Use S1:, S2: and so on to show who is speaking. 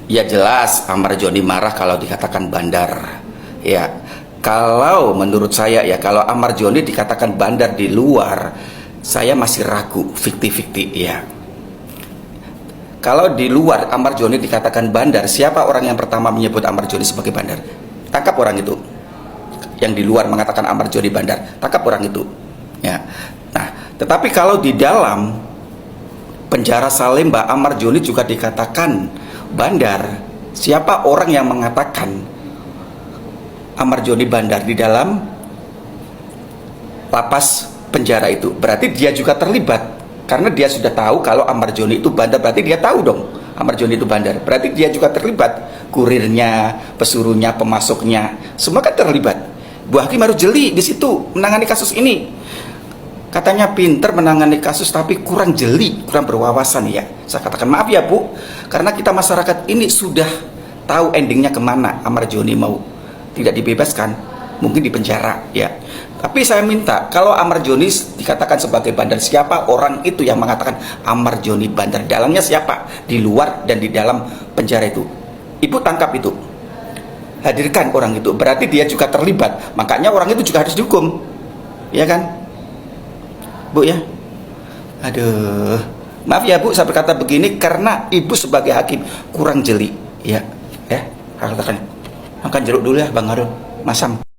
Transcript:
S1: Ya jelas Amar Joni marah kalau dikatakan bandar. Ya, kalau menurut saya ya, kalau Amar Joni dikatakan bandar di luar, saya masih ragu, fiktif-fiktif ya. Kalau di luar Amar Joni dikatakan bandar, siapa orang yang pertama menyebut Amar Joni sebagai bandar? Tangkap orang itu. Yang di luar mengatakan Amar Joni bandar, tangkap orang itu. Ya. Nah, tetapi kalau di dalam penjara Salemba Amar Joni juga dikatakan bandar, siapa orang yang mengatakan Amar Joni bandar di dalam lapas penjara itu? Berarti dia juga terlibat, karena dia sudah tahu kalau Amar Joni itu bandar. Berarti dia tahu dong Amar Joni itu bandar, berarti dia juga terlibat. Kurirnya, pesuruhnya, pemasoknya, semua kan terlibat. Bu Hakim harus jeli di situ menangani kasus ini. Katanya pinter menangani kasus tapi kurang jeli, kurang berwawasan ya. Saya katakan maaf ya Bu, karena kita masyarakat ini sudah tahu endingnya kemana. Amar Joni mau tidak dibebaskan, mungkin di penjara ya. Tapi saya minta, kalau Amar Joni dikatakan sebagai bandar, siapa orang itu yang mengatakan Amar Joni bandar? Dalamnya siapa? Di luar dan di dalam penjara itu. Ibu tangkap itu, hadirkan orang itu, berarti dia juga terlibat. Makanya orang itu juga harus dihukum, ya kan Bu ya? Aduh, maaf ya Bu, saya berkata begini karena Ibu sebagai hakim kurang jeli ya. Ya, katakan makan jeruk dulu ya Bang Harun, masam.